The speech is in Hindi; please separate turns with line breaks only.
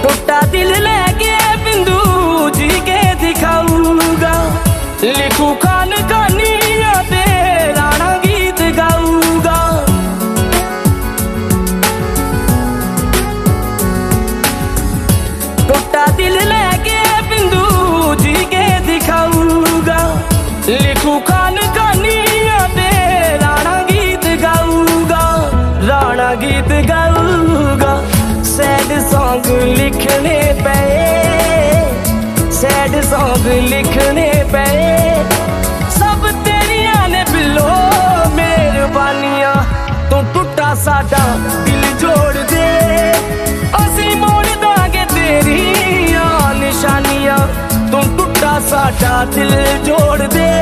टूटा दिल लेके बिंदु जी के दिखाऊंगा, लिखू खान कहानियां पे राणा गीत गाऊंगा। टूटा दिल लेके बिंदु जी के दिखाऊंगा, लिखू खान कहानियां पे राणा गीत गाऊंगा, राणा गीत गाऊंगा। सैड सॉन्ग लिखने पे, सैड सॉन्ग लिखने पे, सब तेरिया ने बिलो मेहरबानियां। तू टूटा साडा दिल जोड़ दे, असी मोड़ दांगे तेरिया निशानियां। तू टूटा साडा दिल जोड़ दे।